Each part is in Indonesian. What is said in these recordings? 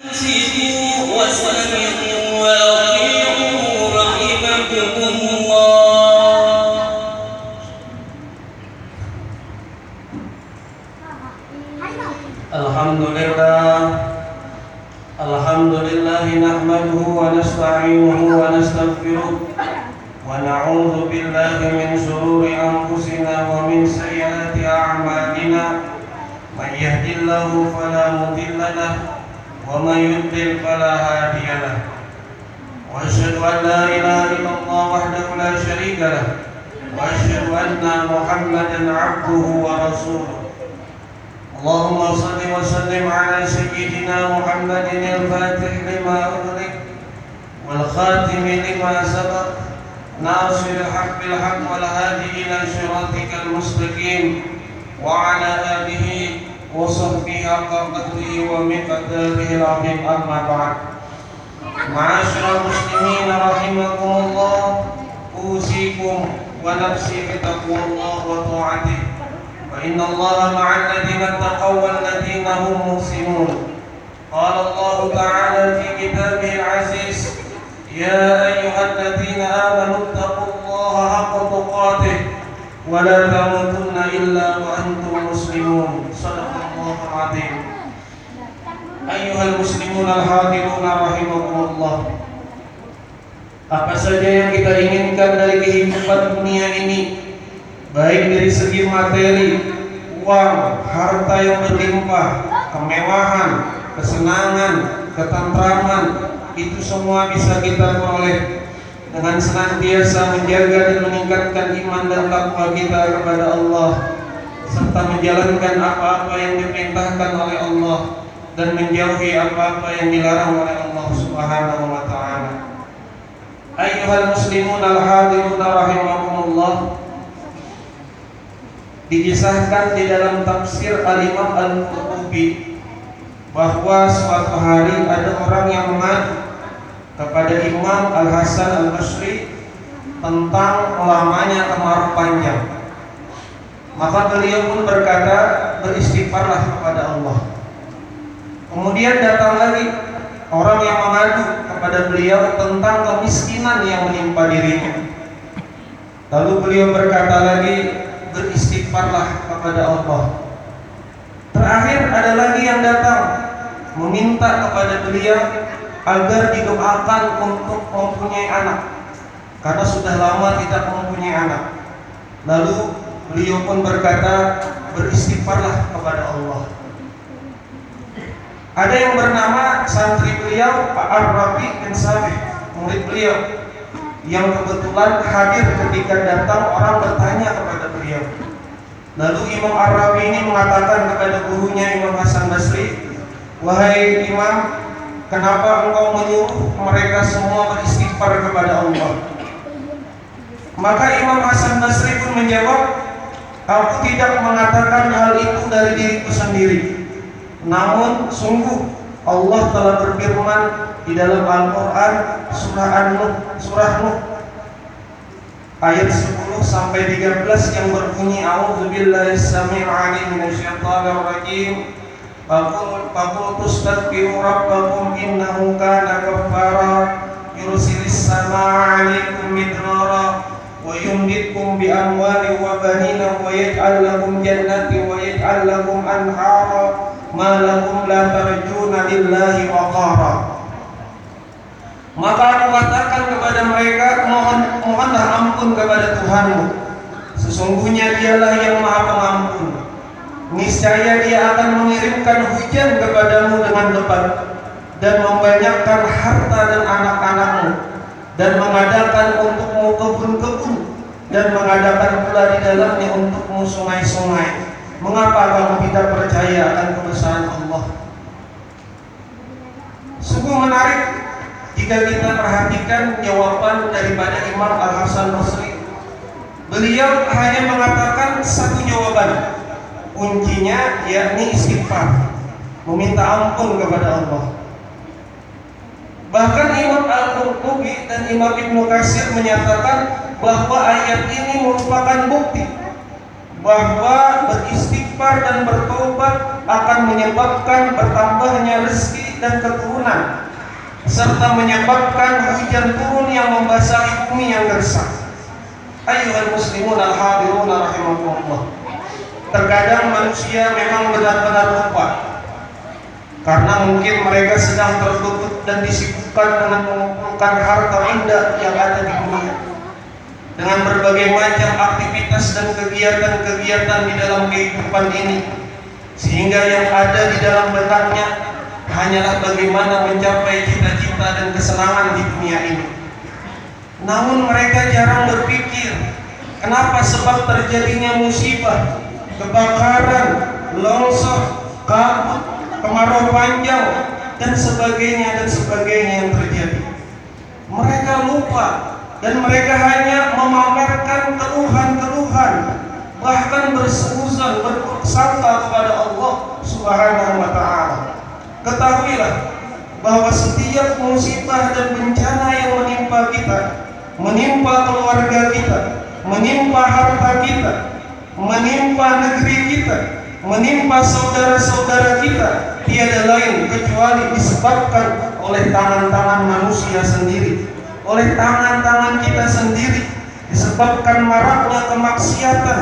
أنصتوا واستمعوا وأطيعوا رحمكم الله. الحمد لله نحمده ونستعينه ونستغفره ونعوذ بالله من شرور أنفسنا ومن سيئات أعمالنا. من يهد الله فلا مضل له ومن يضلل فلا هادي له. وأشهد أن لا إله إلا الله وحده لا شريك له وأشهد أن محمدا عبده ورسوله. اللهم صل وسلم على سيدنا محمد الفاتح لما أغلق والخاتم لما سبق ناصر الحق بالحق والهادي إلى صراطك المستقيم وعلى آله وصحبه حق قدره ومقداره العظيم. أما بعد، معاشر المسلمين رحمكم الله، أوصيكم ونفسي بتقوى الله وطاعته، فإن الله مع الذين اتقوا والذين هم محسنون. قال الله تعالى في كتابه العزيز: يا أيها الذين آمنوا اتقوا الله حق تقاته ولا تموتن إلا وأنتم مسلمون. صدق الله العظيم. أيها المسلمون الحاضرون رحمكم. Apa saja yang kita inginkan dari kehidupan dunia ini, baik dari segi materi, uang, harta yang berlimpah, kemewahan, kesenangan, ketentraman, itu semua bisa kita peroleh dengan senantiasa menjaga dan meningkatkan iman dan takwa kita kepada Allah, serta menjalankan apa-apa yang diperintahkan oleh Allah dan menjauhi apa-apa yang dilarang oleh Allah Subhanahu wa taala. Ayyuhal muslimun al-hadirun rahimakumullah. Dikisahkan di dalam tafsir Al-Imam Al-Qurtubi bahwa suatu hari ada orang yang mengadu kepada Imam Al-Hasan Al-Basri tentang lamanya kemarau panjang. Maka beliau pun berkata, beristighfarlah kepada Allah. Kemudian datang lagi orang yang mengadu kepada beliau tentang kemiskinan yang menimpa dirinya. Lalu beliau berkata lagi, beristighfarlah kepada Allah. Terakhir ada lagi yang datang meminta kepada beliau agar didoakan untuk mempunyai anak, karena sudah lama tidak mempunyai anak. Lalu beliau pun berkata, beristighfarlah kepada Allah. Ada yang bernama santri beliau Pak Ar-Rabi bin Sabih, murid beliau, yang kebetulan hadir ketika datang orang bertanya kepada beliau. Lalu Imam Ar-Rabi ini mengatakan kepada gurunya Imam Hasan Basri, wahai Imam, kenapa engkau menyuruh mereka semua beristighfar kepada Allah? Maka Imam Hasan Basri pun menjawab, aku tidak mengatakan hal itu dari diriku sendiri. Namun sungguh Allah telah berfirman di dalam Al-Quran surah Nuh ayat 10 sampai 13 yang berbunyi, a'udzubillahi samii'il 'aliim minasyaitonir rajiim. Faqul tastaghfiru rabbakum innahu kana ghaffara yursilis samaa'a 'alaikum midrara wa yumditkum bi amwalin wa banina wa yaj'al lakum jannatin wa yaj'al lakum anhara ma lakum la tarjuna lillahi waqara. Maka aku katakan kepada mereka, mohonlah ampun kepada Tuhanmu. Sesungguhnya Dialah yang Maha Pengampun. Niscaya Dia akan mengirimkan hujan kepadamu dengan lebat dan membanyakkan harta dan anak-anakmu, dan mengadakan untukmu kebun-kebun, dan mengadakan pula di dalamnya untukmu sungai-sungai. Mengapa kamu tidak percaya akan kebesaran Allah? Sungguh menarik jika kita perhatikan jawaban daripada Imam Al-Hasan Basri. Beliau hanya mengatakan satu jawaban, kuncinya yakni istighfar, meminta ampun kepada Allah. Bahkan Imam Al-Qurtubi dan Imam Ibnu Katsir menyatakan bahwa ayat ini merupakan bukti bahwa beristighfar dan bertobat akan menyebabkan bertambahnya rezeki dan keturunan, serta menyebabkan hujan turun yang membasahi bumi yang gersang. Ayyuhal muslimun al-hadirun rahimakumullah. Terkadang manusia memang benar-benar lupa, karena mungkin mereka sedang tertutup dan disibukkan dengan mengumpulkan harta benda yang ada di dunia, dengan berbagai macam aktivitas dan kegiatan-kegiatan di dalam kehidupan ini, sehingga yang ada di dalam benaknya hanyalah bagaimana mencapai cita-cita dan kesenangan di dunia ini. Namun mereka jarang berpikir kenapa sebab terjadinya musibah, kebakaran, longsor, kabut, kemarau panjang, dan sebagainya yang terjadi. Mereka lupa dan mereka hanya memamerkan keluhan-keluhan, bahkan berseuzon, berprasangka kepada Allah Subhanahu wa Ta'ala. Ketahuilah bahwa setiap musibah dan bencana yang menimpa kita, menimpa keluarga kita, menimpa harta kita, menimpa negeri kita, menimpa saudara-saudara kita, tiada lain kecuali disebabkan oleh tangan-tangan manusia sendiri, oleh tangan-tangan kita sendiri, disebabkan maraknya kemaksiatan,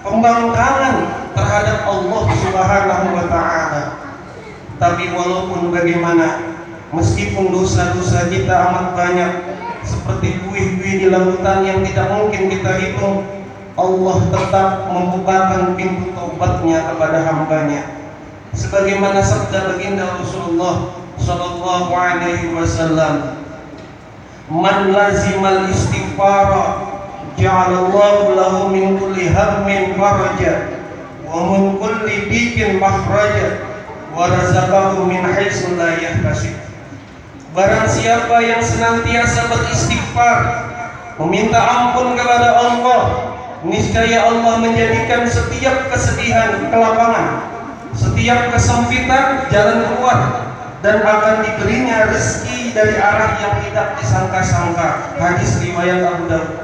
pembangkangan terhadap Allah Subhanahu wa Ta'ala. Tapi walaupun bagaimana, meskipun dosa-dosa kita amat banyak, seperti buih-buih di lautan yang tidak mungkin kita hitung, Allah tetap membukakan pintu taubatnya kepada hambanya. Sebagaimana sabda baginda Rasulullah sallallahu alaihi wasallam, "Man lazimal istighfara ja'alallahu lahu min kulli hammin faraja wa min kulli dhiqin makhraja wa razaqahu min haitsu la yahtasib." Barang siapa yang senantiasa beristighfar, meminta ampun kepada Allah, niscaya Allah menjadikan setiap kesedihan kelapangan, setiap kesempitan jalan keluar, dan akan diberinya rezeki dari arah yang tidak disangka-sangka. Hadis riwayat Abu Dawud.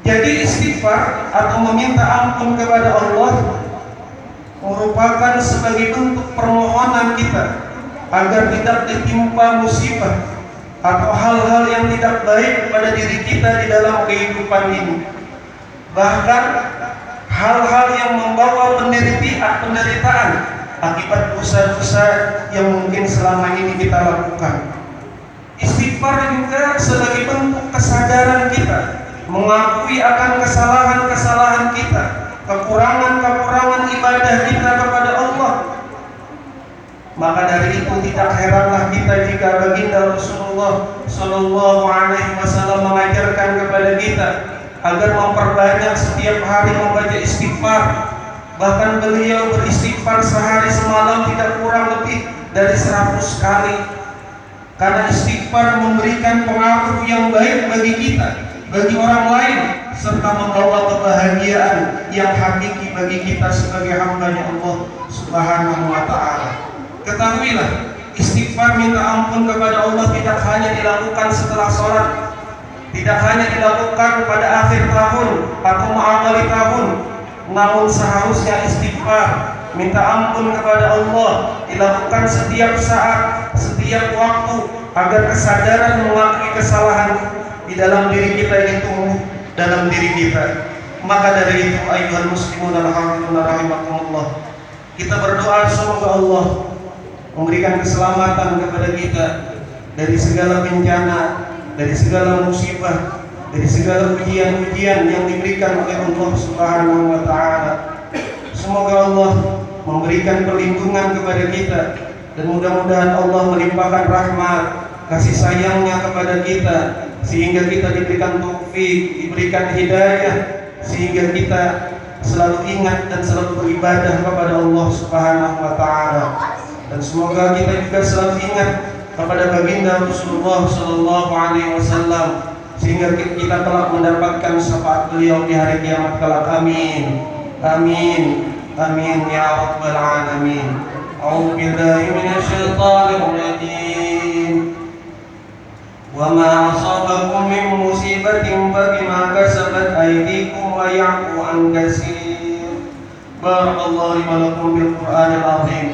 Jadi istighfar atau meminta ampun kepada Allah merupakan sebagai bentuk permohonan kita agar tidak ditimpa musibah atau hal-hal yang tidak baik pada diri kita di dalam kehidupan ini. Bahkan hal-hal yang membawa penderitaan akibat dosa-dosa yang mungkin selama ini kita lakukan. Istighfar juga sebagai bentuk kesadaran kita, mengakui akan kesalahan-kesalahan kita, kekurangan-kekurangan ibadah kita kepada Allah. Maka dari itu tidak heranlah kita jika baginda Rasulullah sallallahu alaihi wasallam mengajarkan kepada kita agar memperbanyak setiap hari membaca istighfar. Bahkan beliau beristighfar sehari semalam tidak kurang lebih dari 100 kali. Karena istighfar memberikan pengaruh yang baik bagi kita, bagi orang lain, serta membawa kebahagiaan yang hakiki bagi kita sebagai hamba-Nya Allah Subhanahu wa Ta'ala. Ketahuilah, istighfar minta ampun kepada Allah tidak hanya dilakukan setelah sholat, tidak hanya dilakukan pada akhir tahun atau mengawali tahun, namun seharusnya istighfar minta ampun kepada Allah dilakukan setiap saat, setiap waktu, agar kesadaran mengakui kesalahan di dalam diri kita ini tumbuh dalam diri kita. Maka dari itu, ayyuhal muslimun alhamdulillah rahimakumullah, kita berdoa semoga Allah memberikan keselamatan kepada kita dari segala bencana, dari segala musibah, dari segala ujian-ujian yang diberikan oleh Allah Subhanahu wa Ta'ala. Semoga Allah memberikan perlindungan kepada kita, dan mudah-mudahan Allah melimpahkan rahmat, kasih sayangnya kepada kita, sehingga kita diberikan taufik, diberikan hidayah, sehingga kita selalu ingat dan selalu beribadah kepada Allah Subhanahu wa Ta'ala. Dan semoga kita juga selalu ingat kepada baginda Rasulullah sallallahu alaihi wasallam, sehingga kita telah mendapatkan syafaat beliau di hari kiamat kelak. Amin. Amin. Amin ya rabbal alamin. A'udzu billahi minasyaitonir rajim. Wa ma asabakum min musibatin fa bima kasabat aydikum wa ya'fu an katsir. بارك الله لي ولكم بالقرآن العظيم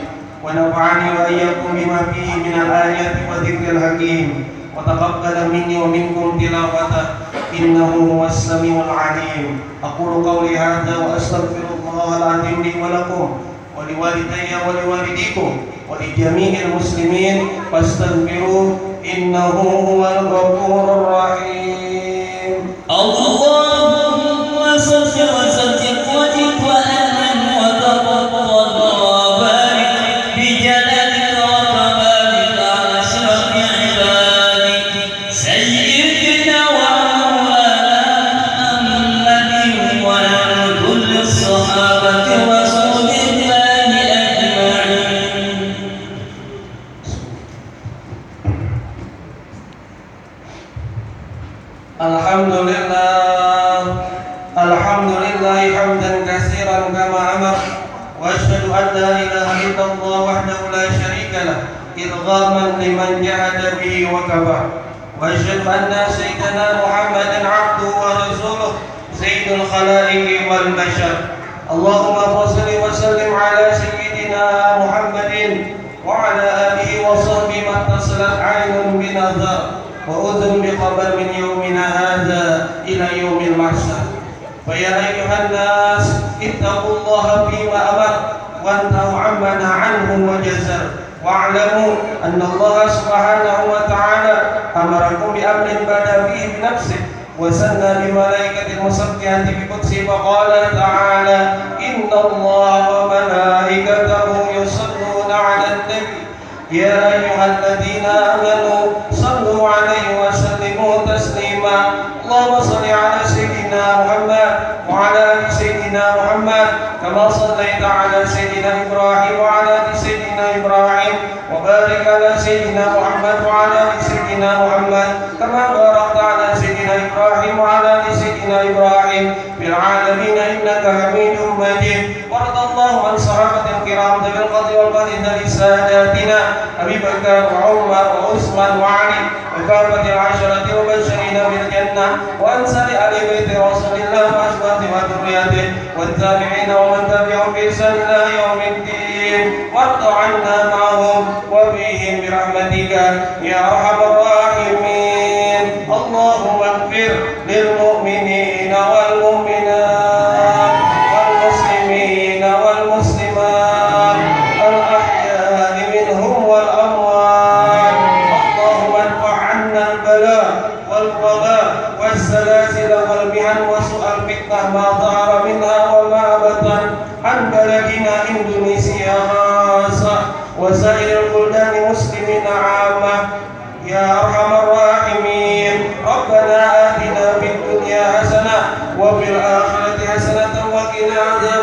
ونفعني وإياكم بما فيه من الآيات والذكر الحكيم وتقبل مني ومنكم تلاوته إنه هو السميع العليم. أقول قولي هذا وأستغفر الله العظيم لي ولكم ولوالدي ولوالديكم ولجميع المسلمين فاستغفروه إنه هو الغفور الرحيم. اللهم صل وسلم وزد وأنعم وتفضل وبارك بجلالك وكمالك على أشرف عبادك سيدنا ومولانا محمد وعلى كل الصحابة رسول الله أجمعين. Alhamdulillah hamdan katsiran kama amar wa asyhadu an la ilaha illallah wahdahu la syarika lah idghaman liman jahada bihi wa kafar wa asyhadu anna sayyidana Muhammadan abduhu wa rasuluh sayyidul khalaiqi wal bashar. Allahumma shalli wa sallim ala sayyidina Muhammadin wa ala alihi wa sahbihi man tasalat 'ainun bi nazar وأذن بخبر من يومنا هذا إلى يوم المحشر. فيا أيها الناس اتقوا الله فيما أمر وانتهوا عما نهى عنه وجزر واعلموا أن الله سبحانه وتعالى أمركم بأمر بدأ فيه بنفسه وسنى بملائكة المسبحة بقدسه فقال تعالى إن الله وملائكته يصلون على النبي يا أيها الذين آمنوا صلوا عليه وسلموا تسليما. اللهم صل على سيدنا محمد وعلى آل سيدنا محمد كما صليت على سيدنا إبراهيم وعلى آل سيدنا إبراهيم وبارك على سيدنا محمد وعلى آل سيدنا محمد كما باركت على سيدنا إبراهيم وعلى آل سيدنا إبراهيم في العالمين إنك حميد مجيد. وارض الله عن صحابة الكرام ذوي الفضل والفضيلة لساداتنا أبي بكر وعمر وعثمان وعلي وكافة العشرة المبشرين بالجنة وعن سائر آل بيت رسول الله وأزواجه وذريته والتابعين ومن تبعهم بإحسان إلى يوم الدين وارض عنا معهم وفيهم برحمتك يا أرحم الراحمين. اللهم اغفر للمؤمنين والمؤمنات والمسلمين والمسلمات الأحياء منهم والأموات. اللهم ادفع عنا البلاء والوباء والسلاسل والمحن وسوء الفتنة ما ظهر منها وما بطن عن بلدنا إندونيسيا خاصة وسائر البلدان المسلمين عامة يا أرحم الراحمين. ربنا آتنا في الدنيا حسنة وفي الآخرة حسنة وقنا عذاب